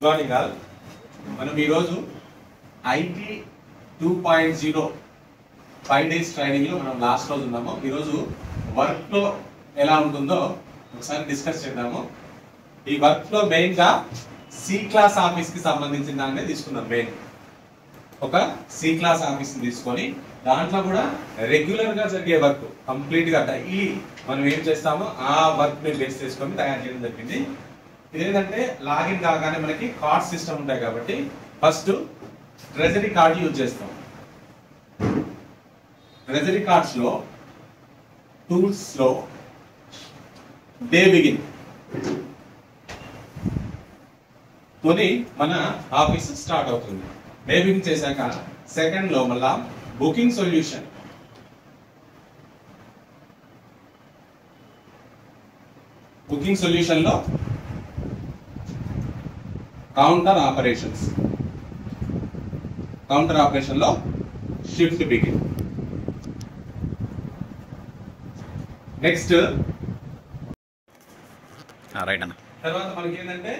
Morning all మనం ఈరోజు IT 2.0 5 days training లో మనం లాస్ట్ రోజు ఉన్నాము. ఈరోజు వర్క్ ఫ్లో ఎలా ఉంటుందో ఒకసారి డిస్కస్ చేద్దాము. ఈ వర్క్ ఫ్లో మెయిన్ గా సి క్లాస్ ఆఫీస్ కి సంబంధించిన దాన్ని తీసుకున్నాం. మెయిన్ ఒక సి క్లాస్ ఆఫీస్ ని తీసుకొని దాంట్లో కూడా రెగ్యులర్ గా జరిగే వర్క్ కంప్లీట్ గా డైలీ మనం ఏం చేస్తామో ఆ వర్క్ ని బేస్ చేసుకొని తయారు చేయడం జరిగింది. ఇదేంటంటే లాగిన్ కాగానే మనకి కార్డ్ సిస్టమ్ ఉంటాయి కాబట్టి ఫస్ట్ ట్రెజరీ కార్డ్ యూజ్ చేస్తాం. ట్రెజరీ కార్డ్స్ లో టూల్స్ లో డే బిగిన్ కొని మన ఆఫీస్ స్టార్ట్ అవుతుంది. డే బిగిన్ చేశాక సెకండ్ లో మళ్ళా బుకింగ్ సొల్యూషన్, బుకింగ్ సొల్యూషన్ లో కౌంటర్ ఆపరేషన్స్, కౌంటర్ ఆపరేషన్ లో షిఫ్ట్ బిగిన్. నెక్స్ట్ రైట్ అన్న. తర్వాత మనకి ఏంటంటే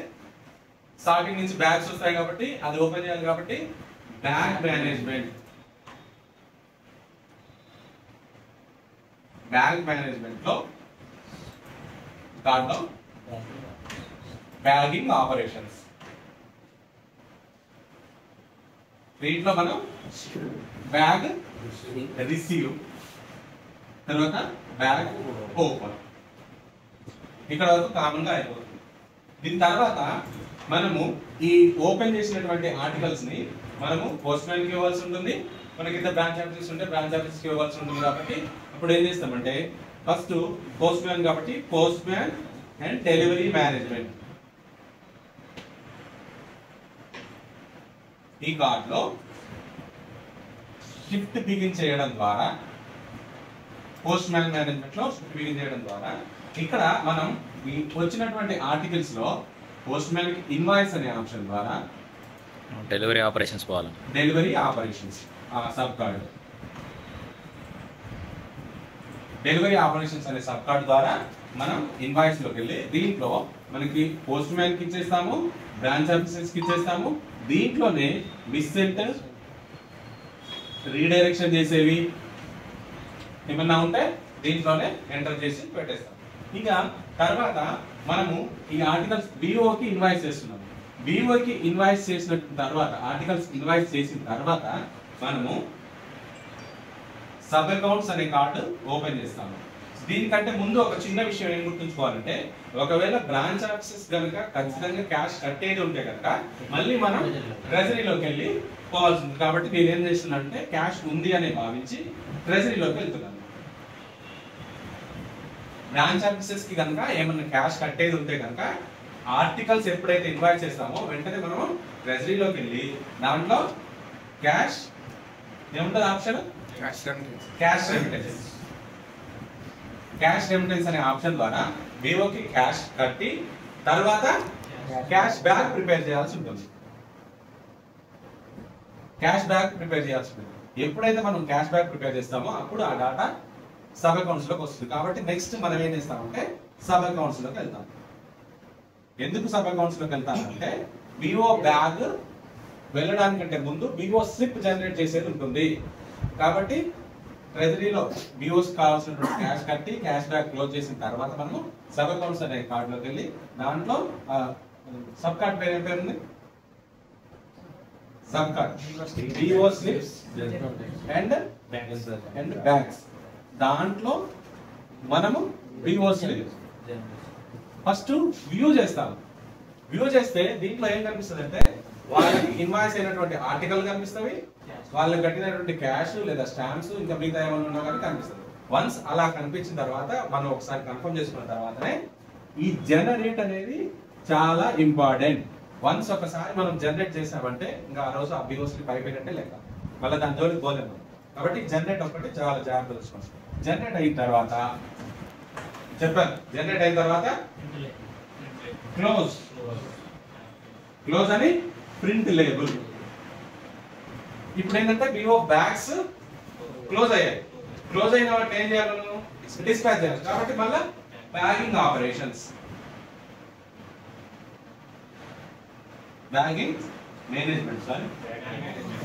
స్టార్టింగ్ నుంచి బ్యాగ్స్ వస్తాయి కాబట్టి అది ఓపెన్ చేయాలి కాబట్టి బ్యాగ్ మేనేజ్మెంట్, బ్యాగ్ మేనేజ్మెంట్ లో దాంట్లో బ్యాగింగ్ ఆపరేషన్స్, దీంట్లో మనం బ్యాగ్ రిసీవ్, తర్వాత బ్యాగ్ ఓపెన్, ఇక్కడ వరకు కామన్ గా అయిపోతుంది. దీని తర్వాత మనము ఈ ఓపెన్ చేసినటువంటి ఆర్టికల్స్ ని మనము పోస్ట్ మ్యాన్ కి ఇవ్వాల్సి ఉంటుంది. మనకి ఇంత బ్రాంచ్ ఆఫీసెస్ ఉంటే బ్రాంచ్ ఆఫీస్ కి ఇవ్వాల్సి ఉంటుంది. కాబట్టి అప్పుడు ఏం చేస్తామంటే ఫస్ట్ పోస్ట్ మ్యాన్ కాబట్టి post man and delivery management, ఈ కార్డ్ లో షిఫ్ట్ బిగిన్ చేయడం ద్వారా, పోస్ట్ మ్యాన్ మేనేజ్మెంట్ లో షిఫ్ట్ బిగిన్ చేయడం ద్వారా ఇక్కడ మనం ఈ వచ్చినటువంటి ఆర్టికల్స్ లో పోస్ట్ మ్యాన్ కి ఇన్వాయిస్ అనే ఆప్షన్ ద్వారా డెలివరీ ఆపరేషన్స్ పోవాలి. Delivery operations sub card, delivery operations అనే సబ్ కార్డ్ ద్వారా మనం ఇన్వాయిస్ లోకి వెళ్ళి దీంట్లో మనకి పోస్ట్ మ్యాన్ కి ఇచ్చేస్తాము, బ్రాంచ్ ఆఫీసర్స్ కి ఇచ్చేస్తాము. దీంట్లోనే మిస్ సెంటర్, రీడైరెక్షన్ చేసేవి ఏమన్నా ఉంటే దీంట్లోనే ఎంటర్ చేసి పెట్టేస్తాం. ఇక తర్వాత మనము ఈ ఆర్టికల్స్ బిఓకి ఇన్వాయిస్ చేస్తున్నాము. బిఓకి ఇన్వాయిస్ చేసిన తర్వాత, ఆర్టికల్స్ ఇన్వాయిస్ చేసిన తర్వాత మనము సబ్ అకౌంట్స్ అనే కార్డు ఓపెన్ చేస్తాము. దీనికంటే ముందు ఒక చిన్న విషయం ఏం గుర్తుంచుకోవాలంటే, ఒకవేళ బ్రాంచ్ ఆఫీసెస్ కనుక ఖచ్చితంగా క్యాష్ కట్టేది ఉంటే కనుక మళ్ళీ మనం ట్రెజరీలోకి వెళ్ళి పోవాల్సి ఉంది. కాబట్టి నేను ఏం చేస్తున్నానంటే క్యాష్ ఉంది అని భావించి ట్రెజరీలోకి వెళ్తున్నాను. బ్రాంచ్ ఆఫీసెస్ కి కనుక ఏమన్నా క్యాష్ కట్టేది ఉంటే కనుక ఆర్టికల్స్ ఎప్పుడైతే ఇన్వాయిస్ చేస్తామో వెంటనే మనం ట్రెజరీలోకి వెళ్ళి దాంట్లో క్యాష్ ఏముంటుంది option, cash remittance, cash remittance అనే ఆప్షన్ ద్వారా వివోకి క్యాష్ కట్టి తర్వాత క్యాష్ బ్యాక్ ప్రిపేర్ చేయాల్సి ఉంటుంది. క్యాష్ బ్యాక్ ప్రిపేర్ చేయాల్సి ఉంటుంది. ఎప్పుడైతే మనం క్యాష్ బ్యాక్ ప్రిపేర్ చేస్తామో అప్పుడు ఆ డాటా సబ్ అకౌంట్స్ లోకి వస్తుంది. కాబట్టి నెక్స్ట్ మనం ఏం చేస్తామంటే సబ్ అకౌంట్స్ లోకి వెళ్తాం. ఎందుకు సబ్ అకౌంట్స్ లోకి వెళ్తామంటే వివో బ్యాగ్ వెళ్ళడానికంటే ముందు వివో స్లిప్ జనరేట్ చేసేది ఉంటుంది. కాబట్టి ట్రెజరీలో వివోస్ కావాల్సినటువంటి క్యాష్ కట్టి క్యాష్ బ్యాక్ క్లోజ్ చేసిన తర్వాత మనము సబ్ అకౌంట్స్ అనే కార్డ్ లోకి వెళ్ళి దాంట్లో సబ్ కార్డ్ పేరు ఏం పేరు ఉంది, sub card Vivo slips and bags, దాంట్లో మనము వివో స్లిప్స్ ఫస్ట్ వ్యూ చేస్తాం. వ్యూ చేస్తే దీంట్లో ఏం కనిపిస్తుంది అంటే వాళ్ళకి ఇన్వాయిస్ అయినటువంటి ఆర్టికల్ కనిపిస్తుంది, వాళ్ళకి కట్టినటువంటి క్యాష్ లేదా స్టాంప్స్ ఇంకా మిగతా ఏమైనా ఉన్నా కానీ కనిపిస్తుంది. వన్స్ అలా కనిపించిన తర్వాత మనం ఒకసారి కన్ఫర్మ్ చేసుకున్న తర్వాతనే ఈ జనరేట్ అనేది చాలా ఇంపార్టెంట్. వన్స్ ఒకసారి మనం జనరేట్ చేసామంటే ఇంకా ఆ రోజు ఆ వివో స్లిప్ అయిపోయినట్టే లెక్క, మళ్ళీ దాని జోలికి పోలేము. కాబట్టి జనరేట్ ఒకటి చాలా జాగ్రత్త చూసుకోండి. జనరేట్ అయిన తర్వాత చెప్పాను, జనరేట్ అయిన తర్వాత క్లోజ్, క్లోజ్ అని ప్రింట్ లేబుల్. ఇప్పుడు ఏంటంటే వివో బ్యాగ్స్ క్లోజ్ అయ్యాయి. క్లోజ్ అయిన వాటిని ఏం చేయాలి, డిస్పాచ్ చేయాలి. కాబట్టి మళ్ళీ bagging operations, bagging management sorry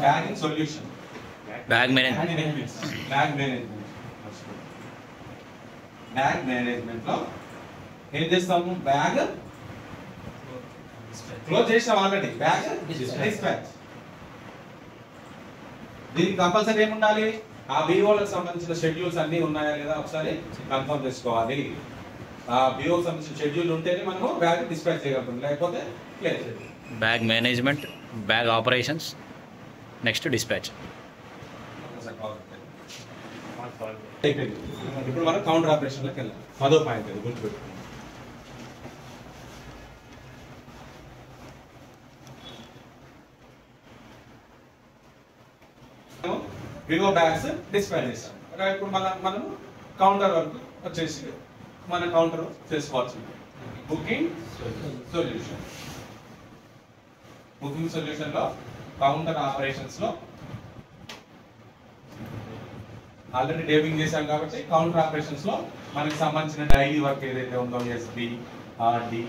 bagging solution bag management. Bag management bag management లో ఏం చేస్తాము? బ్యాగ్ క్లోజ్ చేసాం ఆల్రెడీ. Bag dispatch. దీనికి కంపల్సరీ ఏముండాలి? ఆ బిఓలకు సంబంధించిన షెడ్యూల్స్ అన్ని ఉన్నాయా లేదా ఒకసారి కన్ఫర్మ్ చేసుకోవాలి. ఆ బిఓకి సంబంధించిన షెడ్యూల్ ఉంటేనే మనము బ్యాగ్ డిస్పాచ్ చేయగలుగుతాం, లేకపోతే లేదు. Bag management, bag operations, next dispatch. ఇప్పుడు మనం కౌంటర్ ఆపరేషన్ లోకి వెళ్ళాం. 10వ పాయింట్ అది గుర్తుపెట్టుకోండి. వివో బ్యాగ్స్ డిస్పాచ్ చేస్తాం. ఇప్పుడు మనం కౌంటర్ వరకు వచ్చేసి మన కౌంటర్ చేసుకోవాల్సింది. Booking solution. బుకింగ్ సొల్యూషన్ లో కౌంటర్ ఆపరేషన్స్ లో ఆల్రెడీ డేవింగ్ చేశాం కాబట్టి కౌంటర్ ఆపరేషన్స్ లో మనకి సంబంధించిన డైలీ వర్క్ ఏదైతే ఉందో ఎస్బి, ఆర్డి,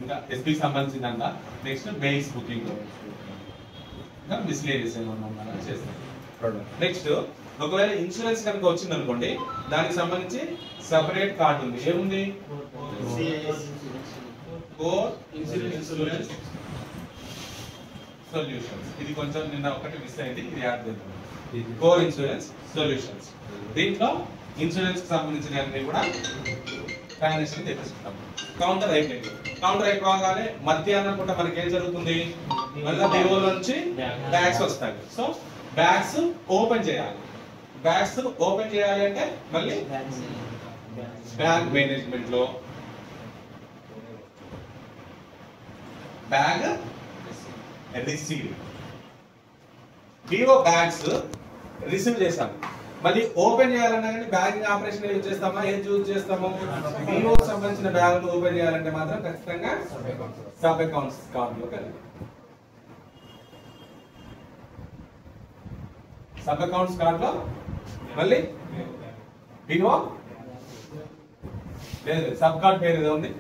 ఇంకా ఎస్బికి సంబంధించిందంతా. నెక్స్ట్ బేస్ బుకింగ్, ఇంకా మిస్లేరియస్ ఏమన్నా చేస్తాం. నెక్స్ట్ ఒకవేళ ఇన్సూరెన్స్ కనుక వచ్చింది అనుకోండి, దానికి సంబంధించి సెపరేట్ కార్డు ఉంది. ఏముంది? Core insurance solutions. ఇది కొంచెం నిన్న ఒకటి మిస్ అయింది, ఇది యాడ్ చేద్దాం. Core insurance solutions. దీంట్లో ఇన్సూరెన్స్ కి సంబంధించిన అన్ని కూడా ట్రాన్సాక్షన్ తెప్పిస్తాం. కౌంటర్ అయిపోయింది. కౌంటర్ అయిపోగానే మధ్యాహ్నం పూట మనకి ఏం జరుగుతుంది? మళ్ళీ బిఓ నుంచి బ్యాగ్స్ వస్తాయి. సో బ్యాగ్స్ ఓపెన్ చేయాలి. బ్యాగ్స్ ఓపెన్ చేయాలి అంటే మళ్ళీ బ్యాగ్ మేనేజ్మెంట్ లో bag receive. BO bags receive చేస్తాం. మళ్ళీ ఓపెన్ చేయాలన్నా కానీ బ్యాగింగ్ ఆపరేషన్ యూజ్ చేస్తామా? ఏం యూజ్ చేస్తాము? బిఓకి సంబంధించిన బ్యాగులు ఓపెన్ చేయాలంటే మాత్రం ఖచ్చితంగా సబ్ అకౌంట్స్ కార్డులో కలిగి. సబ్ అకౌంట్స్ కార్డులో మళ్ళీ బిఓ లేదు, సబ్ కార్డ్ పేరు ఏదో ఉంది,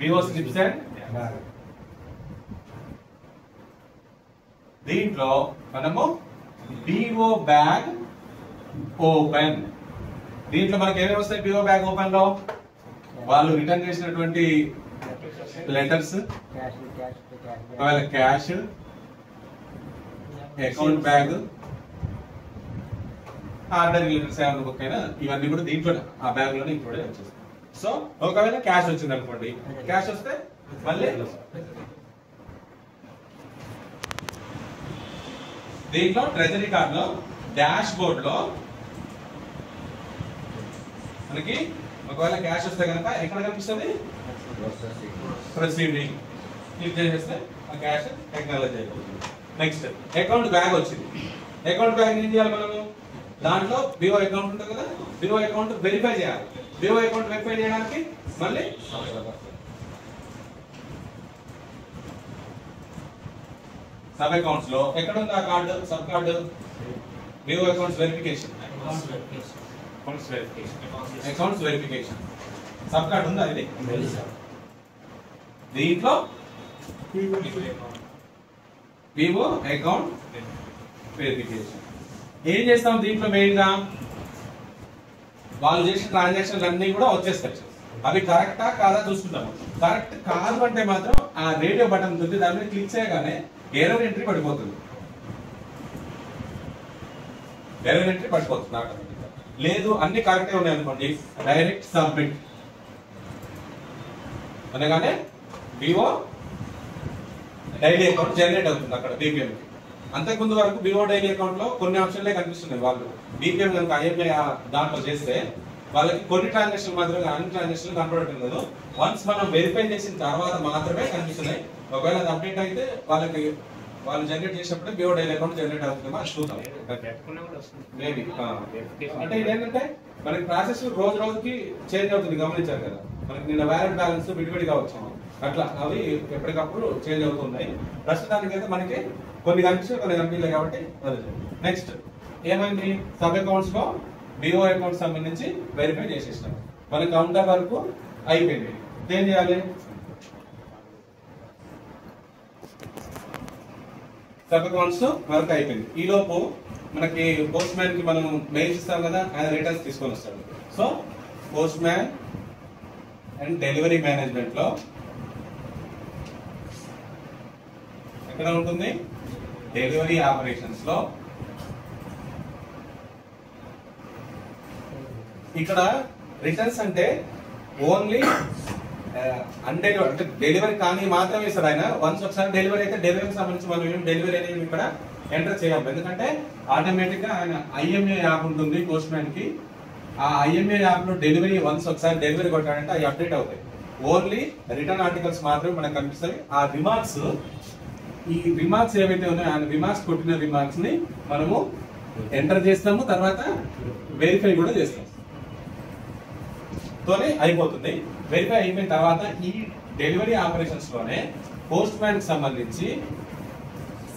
బిఓ స్లిప్స్ అండ్ దీంట్లో మనము బిఓ బ్యాగ్ ఓపెన్. దీంట్లో మనకి ఏమేమి వస్తాయి? బిఓ బ్యాగ్ ఓపెన్ లో వాళ్ళు రిటర్న్ చేసినటువంటి లెటర్స్, ఒకవేళ cash, account bag, order letters ఏమైనా బుక్ అయినా ఇవన్నీ కూడా దీంట్లో ఆ బ్యాగ్ లోనే ఇంక్లూడ్ వచ్చేస్తాయి. సో ఒకవేళ క్యాష్ వచ్చింది అనుకోండి, క్యాష్ వస్తే మళ్ళీ దీంట్లో ట్రెజరీ కార్డ్ లో డాష్ బోర్డ్ లో మనకి ఒకవేళ క్యాష్ వస్తే కనుక ఎక్కడ కనిపిస్తుంది? ప్రొసీడింగ్ క్లిక్ చేసేస్తే ఆ క్యాష్ టెక్నాలజీ అయిపోతుంది. నెక్స్ట్ అకౌంట్ బ్యాగ్ వచ్చింది. అకౌంట్ బ్యాగ్ ఏం చేయాలి మనము? దాంట్లో బిఓ అకౌంట్ ఉంటుంది కదా, బిఓ అకౌంట్ వెరిఫై చేయాలి. బిఓ అకౌంట్ వెరిఫై చేయడానికి మళ్ళీ సబ్ అకౌంట్స్ లో ఎక్కడ ఉంది ఆ card? Sub card BO accounts verification. Accounts verification sub card ఉందా? ఇది దీంట్లో వివో అకౌంట్ వెరిఫికేషన్. ఏం చేస్తాం దీంట్లో? మెయిన్ గా వాళ్ళు చేసిన ట్రాన్సాక్షన్ అన్ని కూడా వచ్చేస్తాయి. అవి కరెక్టా కాదా చూసుకుంటాము. కరెక్ట్ కాదు అంటే మాత్రం ఆ రేడియో బటన్ ఉంటుంది, దాని మీద క్లిక్ చేయగానే ఎర్రర్ ఎంట్రీ పడిపోతుంది. ఎర్రర్ ఎంట్రీ పడిపోతుంది ఆటోమేటిక్గా. లేదు అన్ని కరెక్టే ఉన్నాయి అనుకోండి, డైరెక్ట్ సబ్మిట్ అనగానే వివో డైలీ అకౌంట్ జనరేట్ అవుతుంది అక్కడ బీపీఎం. అంతకుముందు వరకు బిఓ డైలీ అకౌంట్ లో కొన్ని ఆప్షన్లే కనిపిస్తున్నాయి. వాళ్ళు బీపీఎం కనుక ఐఎంఐ దాంట్లో చేస్తే వాళ్ళకి కొన్ని ట్రాన్సాక్షన్ మాత్రమే, అన్ని ట్రాన్సాక్షన్ కనపడటం లేదు. వన్స్ మనం వెరిఫై చేసిన తర్వాత మాత్రమే కనిపిస్తున్నాయి. ఒకవేళ అది అప్డేట్ అయితే వాళ్ళకి వాళ్ళు జనరేట్ చేసినప్పుడు బిఓ డైలీ అకౌంట్ జనరేట్ అవుతుందేమో అది చూద్దాం. మేబీ అంటే ఇదేంటంటే మనకి ప్రాసెస్ రోజు రోజుకి చేంజ్ అవుతుంది, గమనించారు కదా. మనకి నిన్న వ్యాలెట్ బ్యాలెన్స్ విడివిడిగా వచ్చాము, అట్లా అవి ఎప్పటికప్పుడు చేంజ్ అవుతున్నాయి. ప్రస్తుతానికైతే మనకి కొన్ని కనిపిస్తాయి, కొన్ని కనిపించలేదు కాబట్టి. నెక్స్ట్ ఏమైంది? సబ్ అకౌంట్స్ లో బిఓ అకౌంట్ సంబంధించి వెరిఫై చేసేస్తాం. మన కౌంటర్ వరకు అయిపోయింది. ఏం చేయాలి? సబ్ అకౌంట్స్ వర్క్ అయిపోయింది. ఈ లోపు మనకి పోస్ట్ మ్యాన్ కి మనం మెయిల్స్ ఇస్తాం కదా, ఆయన రిటర్న్స్ తీసుకొని వస్తాడు. So post man and delivery management లో ఎక్కడ ఉంటుంది? డెలివరీ ఆపరేషన్స్ లో. ఇక్కడ రిటర్న్స్ అంటే ఓన్లీ అన్డెలివరీ, అంటే డెలివరీ కానీ మాత్రమే ఇస్తాడు ఆయన. వన్స్ ఒకసారి డెలివరీ అయితే డెలివరీకి సంబంధించి మనం ఏం డెలివరీ అనేది ఇక్కడ ఎంటర్ చేయాలి. ఎందుకంటే ఆటోమేటిక్ గా ఆయన IMA యాప్ ఉంటుంది పోస్ట్ మ్యాన్ కి. ఆ IMA యాప్ లో డెలివరీ వన్స్ ఒకసారి డెలివరీ కొట్టాడంటే అవి అప్డేట్ అవుతాయి. ఓన్లీ రిటర్న్ ఆర్టికల్స్ మాత్రమే మనకు కనిపిస్తాయి. ఆ రిమార్క్స్, ఈ రిమార్క్స్ ఏవైతే ఉన్నాయో ఆయన రిమార్క్స్ కొట్టిన రిమార్క్స్ ని మనము ఎంటర్ చేస్తాము, తర్వాత వెరిఫై కూడా చేస్తాం. తోనే అయిపోతుంది. వెరిఫై అయిపోయిన తర్వాత ఈ డెలివరీ ఆపరేషన్స్ లోనే పోస్ట్ మ్యాన్ కి సంబంధించి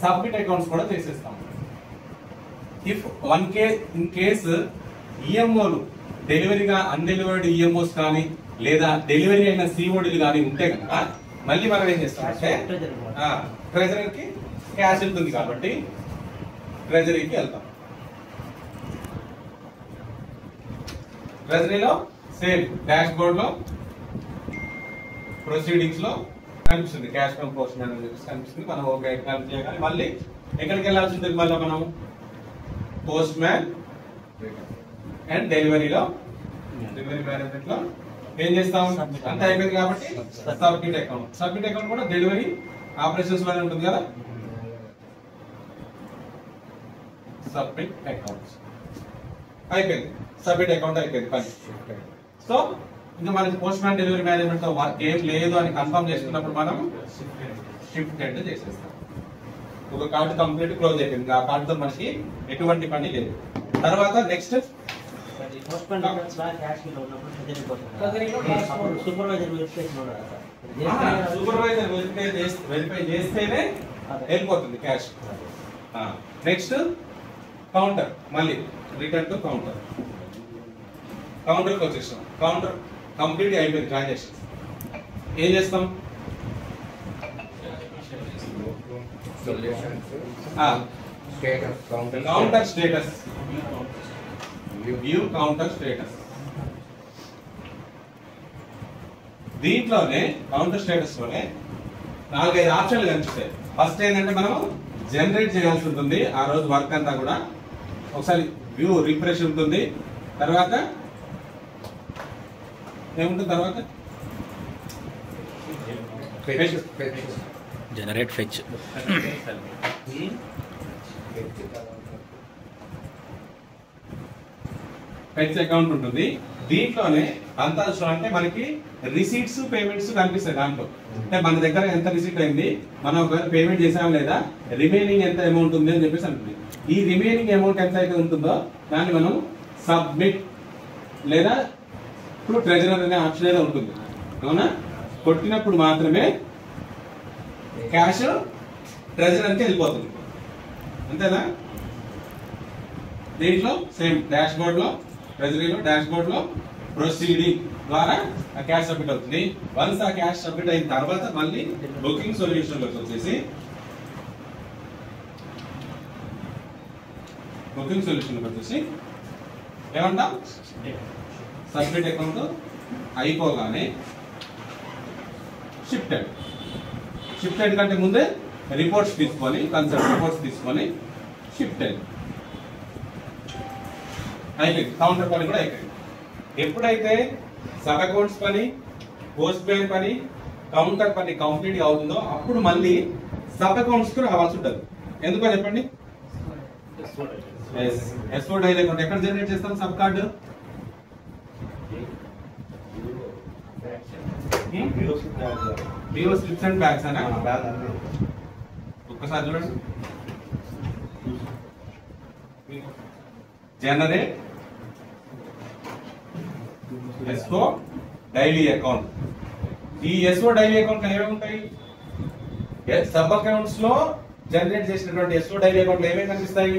సబ్మిట్ అకౌంట్స్ కూడా చేసేస్తాం. ఇఫ్ ఇన్ కేసు ఈఎంఓలు డెలివరీగా అన్డెలివర్డ్ ఈఎంఓస్ కానీ లేదా డెలివరీ అయిన సిఓడీలు కానీ ఉంటే కనుక మళ్ళీ మనం ఏం చేస్తామంటే ట్రెజరీకి క్యాష్ వెళ్తుంది కాబట్టి ట్రెజరీకి వెళ్తాం. ట్రెజరీలో సేమ్ డాష్ బోర్డ్ లో ప్రొసీడింగ్స్ లో కనిపిస్తుంది క్యాష్ ఫ్రమ్ పోస్ట్ మ్యాన్ కనిపిస్తుంది. మనం ఓకే చేయగానే మళ్ళీ ఎక్కడికి వెళ్ళాల్సి ఉంటుంది? మళ్ళీ మనం పోస్ట్ మ్యాన్ అండ్ డెలివరీలో డెలివరీ మేనేజ్మెంట్ లో ఏం చేస్తాం? అంత అయిపోయింది కాబట్టి సబ్మిట్ అకౌంట్. సబ్మిట్ అకౌంట్ కూడా డెలివరీ ఆపరేషన్స్ లోనే ఉంటుంది కదా. సబ్మిట్ అకౌంట్స్ అయిపోయింది. సబ్మిట్ అకౌంట్ అయిపోయింది పని. సో ఇంకా మనకి పోస్ట్ మ్యాన్ డెలివరీ మేనేజ్మెంట్ తో వర్క్ ఏం లేదు అని కన్ఫర్మ్ చేసుకున్నప్పుడు మనం షిఫ్ట్ ఎండ్ చేసేస్తాం. ఒక కార్డు కంప్లీట్ క్లోజ్ అయిపోయింది. ఆ కార్డుతో మనకి ఎటువంటి పని లేదు. తర్వాత నెక్స్ట్ సూపర్వైజర్ వెరిఫై చేస్తేనే వెళ్ళిపోతుంది క్యాష్. నెక్స్ట్ కౌంటర్, మళ్ళీ రిటర్న్ టు కౌంటర్. కౌంటర్కి వచ్చేస్తాం. కౌంటర్ కంప్లీట్ అయిపోయింది ట్రాన్సాక్షన్. ఏం చేస్తాం? Counter status, view counter status. దీంట్లోనే కౌంటర్ స్టేటస్ లోనే 4-5 ఆప్షన్లు కనిపిస్తాయి. ఫస్ట్ ఏంటంటే మనం జనరేట్ చేయాల్సి ఉంటుంది ఆ రోజు వర్క్ అంతా కూడా. ఒకసారి వ్యూ రిఫ్రెష్ ఉంటుంది. తర్వాత ఏముంటుంది? తర్వాత జనరేట్ ఫెచ్. ఫెచ్ అకౌంట్ ఉంటుంది. దీంట్లోనే అంతా అంటే మనకి రిసీట్స్ పేమెంట్స్ కనిపిస్తాయి. దాంట్లో అంటే మన దగ్గర ఎంత రిసీట్ అయింది, మనం ఒకవేళ పేమెంట్ చేసాం లేదా, రిమైనింగ్ ఎంత అమౌంట్ ఉంది అని చెప్పేసి అంటుంది. ఈ రిమైనింగ్ అమౌంట్ ఎంత అయితే ఉంటుందో దాన్ని మనం సబ్మిట్ లేదా ఇప్పుడు ట్రెజరర్ అనే ఆప్షన్ అయితే ఉంటుంది. అవునా? కొట్టినప్పుడు మాత్రమే క్యాష్ ట్రెజరర్కి వెళ్ళిపోతుంది. అంతేనా? దీంట్లో సేమ్ డాష్ బోర్డ్ లో, ట్రెజరీలో డాష్ బోర్డ్ లో ప్రొసీడింగ్ ద్వారా ఆ క్యాష్ సబ్మిట్ అవుతుంది. వన్స్ ఆ క్యాష్ సబ్మిట్ అయిన తర్వాత మళ్ళీ బుకింగ్ సొల్యూషన్ లోకి వచ్చేసి బుకింగ్ సొల్యూషన్ లోకి వచ్చేసి ఏమంటాం? సబ్మిట్ అకౌంట్ అయిపోగానే షిఫ్టెడ్ కంటే ముందే రిపోర్ట్స్ తీసుకొని, కన్సల్ట్ రిపోర్ట్స్ తీసుకొని షిఫ్టెడ్ అయిపోయింది. కౌంటర్ పని కూడా అయిపోయింది. ఎప్పుడైతే సబ్ అకౌంట్స్ పని, పోస్ట్ మ్యాన్ పని, కౌంటర్ పని కంప్లీట్ అవుతుందో అప్పుడు మళ్ళీ సబ్ అకౌంట్స్ కు రావాల్సి ఉంటుంది. ఎందుకో చెప్పండి. ఎస్ఓ డైల్ అకౌంట్ ఎక్కడ జనరేట్ చేస్తాం? Sub card BO slips and bags అనా? ఒక్కసారి చూడండి. Generate SO daily account. ఈ ఎస్ఓ డైలీ అకౌంట్ ఏమేమి ఉంటాయి? సబ్ అకౌంట్స్ లో జనరేట్ చేసినటువంటి ఎస్ఓ డైలీ అకౌంట్ ఏమేమి కనిపిస్తాయి?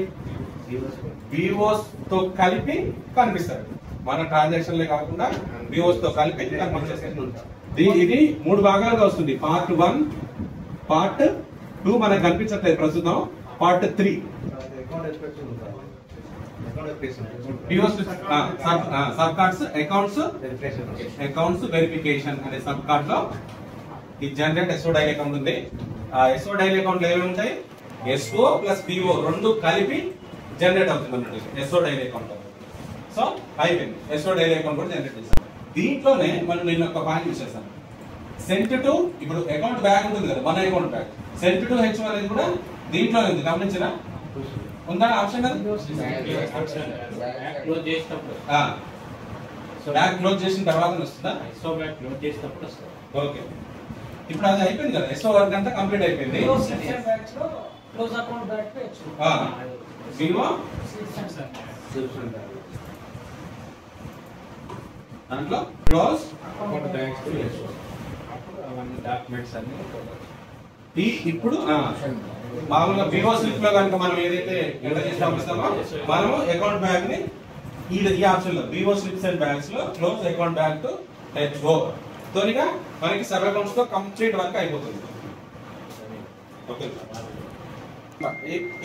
బిఓస్ తో కలిపి కనిపిస్తాయి. మన ట్రాన్సాక్షన్లే కాకుండా బిఓస్ తో కలిపి కనిపిస్తాయి. ఇది 3 భాగాలుగా వస్తుంది. పార్ట్ 1, పార్ట్ 2 మనకు కనిపించట్లేదు ప్రస్తుతం. Part 3 sub cards accounts verification అనే సబ్ కార్డ్ లో ఈ జనరేట్ ఎస్ఓ డైల్ అకౌంట్ ఉంది. ఆ ఎస్ఓ డైల్ అకౌంట్ లో ఏమి ఉంటాయి, ఎస్ఓ ప్లస్ పిఓ రెండు కలిపి జనరేట్ అవుతుంది అన్నట్టు ఎస్ఓ డైల్ అకౌంట్. సో అయిపోయింది, ఎస్ఓ డైల్ అకౌంట్ కూడా జనరేట్ చేస్తాం. దీంట్లోనే మనం నేను ఒక పాయింట్ యూస్ చేస్తాను, సెంట్ టు ఇప్పుడు అకౌంట్ బ్యాగ్ ఉంటుంది కదా, మన account bag sent to H అనేది కూడా దీంట్లో ఉంది. గమనించరా, ఉందా ఆప్షన్ కదా? బ్యాగ్ క్లోజ్ చేసిన తర్వాత వస్తుందా? ఓకే, ఇప్పుడు అది అయిపోయింది కదా, ఎస్ఓ వర్క్ అంతా కంప్లీట్ అయిపోయింది. దాంట్లో క్లోజ్ డాక్యుమెంట్స్ అన్ని ఇప్పుడు మామూలుగా వివో స్లిప్ లో కనుక మనం ఏదైతే ఎంటర్ చేసి పంపిస్తామో మనము అకౌంట్ బ్యాగ్ ని ఈ ఆప్షన్ లో వివో స్లిప్స్ అండ్ బ్యాగ్స్ లో close account bag to HO తోనిగా మనకి సబ్ అకౌంట్స్ తో కంప్లీట్ వర్క్ అయిపోతుంది. ఓకే,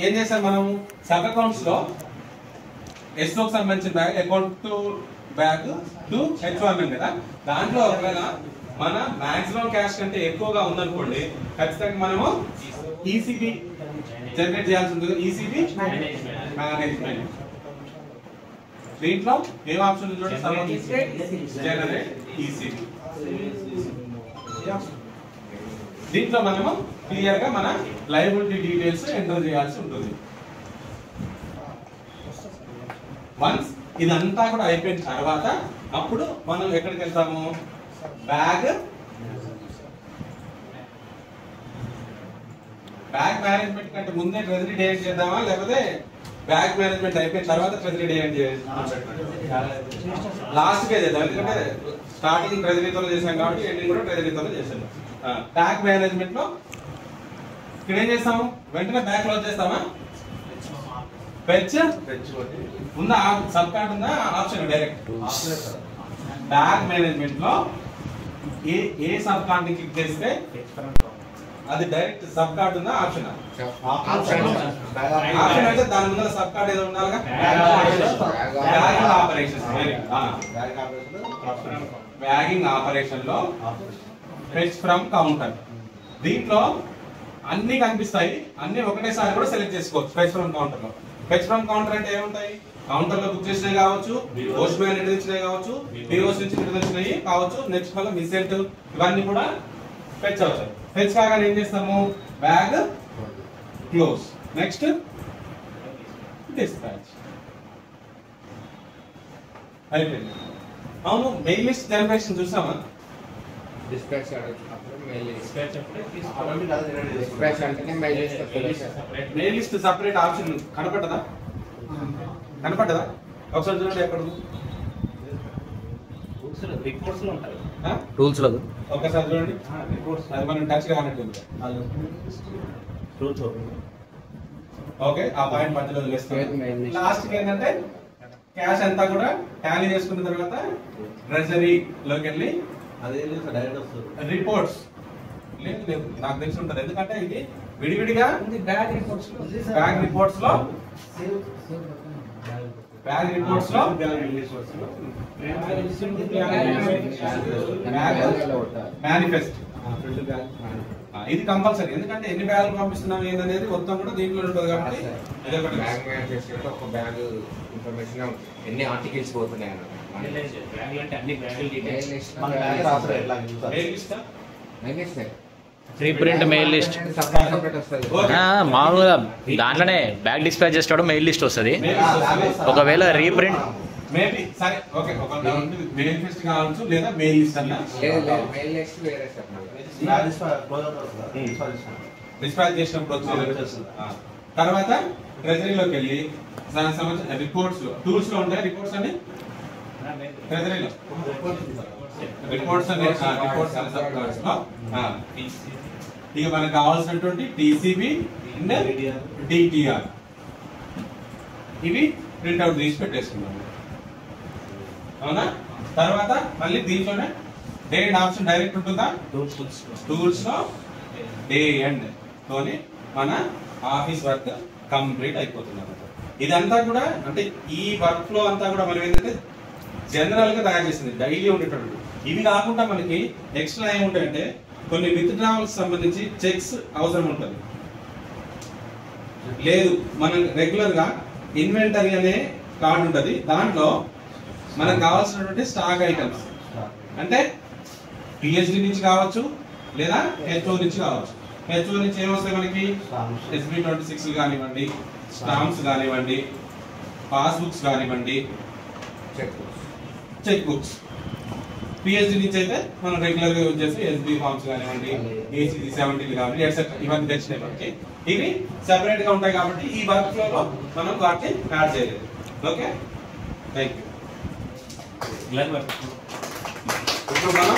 ఏం చేస్తాం మనం సబ్ అకౌంట్స్ లో ఎస్ఓకి సంబంధించిన bag account to bag to HO అన్నాం కదా, దాంట్లో ఒకవేళ మన మాక్సిమం క్యాష్ కంటే ఎక్కువగా ఉందనుకోండి ఖచ్చితంగా మనము ఈసీబీ జనరేట్ చేయాల్సి ఉంటుంది. ఈసీబీ మేనేజ్మెంట్ దీంట్లో ఏం ఆప్షన్ చూడండి, జనరేట్ ఈసీబీ. దీంట్లో మనము క్లియర్ గా మన లయబిలిటీ డీటెయిల్స్ ఎంటర్ చేయాల్సి ఉంటుంది. వన్స్ ఇదంతా కూడా అయిపోయిన తర్వాత అప్పుడు మనం ఎక్కడికి వెళ్తాము, బ్యాగ్ మేనేజ్మెంట్ కంటే ముందే ట్రెజరీ డే చేద్దామా, లేకపోతే బ్యాగ్ మేనేజ్మెంట్ అయిపోయిన తర్వాత ట్రెజరీ డే లాస్ట్ కే చేద్దాం, ఎందుకంటే స్టార్టింగ్ ట్రెజరీతో చేసాం కాబట్టి ఎండింగ్ కూడా ట్రెజరీతో చేసాం. బ్యాగ్ మేనేజ్మెంట్ లో ఇక్కడ ఏం చేస్తాము, వెంటనే బ్యాగ్ క్లోజ్ చేస్తామా, ఫెచ్ ఉందా, సబ్ కార్డ్ ఉందా, ఆప్షన్ డైరెక్ట్ బ్యాగ్ మేనేజ్మెంట్ లో ఏ సబ్ కార్డ్ ని క్లిక్ చేస్తే అది డైరెక్ట్ సబ్ కార్డ్ ఉందా, ఆప్షన్ ఆప్షన్ అయితే దాని ముందర సబ్ కార్డ్ ఏదో ఉండాలిగా, బ్యాగింగ్ ఆపరేషన్స్. బ్యాగింగ్ ఆపరేషన్ లో ఫెచ్ ఫ్రమ్ కౌంటర్, దీంట్లో అన్ని కనిపిస్తాయి, అన్ని ఒకటేసారి కూడా సెలెక్ట్ చేసుకోవచ్చు. ఫెచ్ ఫ్రమ్ కౌంటర్ లో, ఫెచ్ ఫ్రమ్ కౌంటర్ అంటే ఏముంటాయి, కౌంటర్ లో బుక్ చేసినవి కావచ్చు, పోస్ట్ మ్యాన్ రిటర్న్ ఇచ్చినవి కావచ్చు, పీఓస్ నుంచి రిటర్న్ ఇచ్చినవి కావచ్చు, నెక్స్ట్ మళ్ళీ మిస్సెంట్ ఇవన్నీ కూడా ఫెచ్ అవుతాయి. ఫెచ్ కాగానే ఏం చేస్తాము, బ్యాగ్ క్లోజ్, నెక్స్ట్ డిస్పాచ్ అయిపోయింది. అవును, మెయిల్ లిస్ట్ జనరేషన్ చూసామా, dispatch mail list separate option కనపడదా, ఒకసారి చూడండి ఎక్కడ రూల్స్ లో ఒకసారి చూడండి, అది మనం టచ్ కానట్టు. ఓకే, ఆ పాయింట్ మధ్యలో వదిలేస్తాం. లాస్ట్ ఏంటంటే క్యాష్ అంతా కూడా టాలీ చేసుకున్న తర్వాత ట్రెజరీలోకి వెళ్ళి రిపోర్ట్స్ లేదు నాకు తెలిసి ఉంటుంది, ఎందుకంటే ఇది విడివిడిగా బ్యాగ్ రిపోర్ట్స్ లో మేనిఫెస్ట్ ఇది కంపల్సరీ, ఎందుకంటే ఎన్ని బ్యాగులు పంపిస్తున్నాం ఏందనేది మొత్తం కూడా దీంట్లో ఉంటుంది కాబట్టి ఒక బ్యాగ్ ఇన్ఫర్మేషన్ ఎన్ని ఆర్టికల్స్ పోతున్నాయి రీప్రింట్ మెయిల్ లిస్ట్ మామూలుగా దాంట్లోనే బ్యాగ్ డిస్పాచ్ చేస్తాడు, మెయిల్ లిస్ట్ వస్తుంది. ఒకవేళ రీప్రింట్ మేబీ సరే ఓకే, ఒక మెయిల్ లిస్ట్ కావచ్చు లేదా మెయిల్ లిస్ట్ అన్న డిస్పాచ్ చేసినప్పుడు వచ్చింది. తర్వాత ట్రెజరీలోకి వెళ్ళి దానికి సంబంధించిన రిపోర్ట్స్ టూల్స్ లో ఉంటాయి, రిపోర్ట్స్ అని ట్రెజరీలో రిపోర్ట్స్ అనే రిపోర్ట్స్ లో ఇక మనకు కావాల్సినటువంటి టీసీబీ అండ్ డిటిఆర్ ఇవి ప్రింట్అవుట్ తీసి పెట్టేసుకున్నాము. అవునా, తర్వాత మళ్ళీ దీంట్లోనే డే అండ్ ఆప్షన్ డైరెక్ట్ ఉంటుందా, టూల్స్ లో డే అండ్ తోని మన ఆఫీస్ వర్క్ కంప్లీట్ అయిపోతుంది అన్నమాట. ఇదంతా కూడా అంటే ఈ వర్క్ ఫ్లో అంతా కూడా మనం ఏంటంటే జనరల్ గా తయారు చేసింది, డైలీ ఉండేటప్పుడు. ఇవి కాకుండా మనకి ఎక్స్ట్రా ఏముంటాయంటే కొన్ని విత్డ్రావల్స్ సంబంధించి చెక్స్ అవసరం ఉంటుంది. లేదు మనం రెగ్యులర్ గా ఇన్వెంటరీ అనే కార్డు ఉంటుంది, దాంట్లో మనకు కావాల్సినటువంటి స్టాక్ ఐటమ్స్ అంటే పిహెచ్డి నుంచి కావచ్చు లేదా హెచ్ఓ నుంచి కావచ్చు. హెచ్ఓ నుంచి ఏమొస్తాయి మనకి SB26 కానివ్వండి, స్టాంప్స్ కానివ్వండి, పాస్బుక్స్ కానివ్వండి, చెక్ బుక్స్. పిహెచ్డి నుంచి అయితే మనం రెగ్యులర్ గా యూజ్ చేసి SB ఫార్మ్స్ కానివ్వండి, ACG 70 కానివ్వండి ఎట్సెట్రా ఇవన్నీ తెచ్చినాయి మనకి. ఇవి సెపరేట్ గా ఉంటాయి కాబట్టి ఈ వర్క్ ఫ్లో లో మనం వాటిని యాడ్ చేయలేదు. Okay, thank you. ఇప్పుడు మనం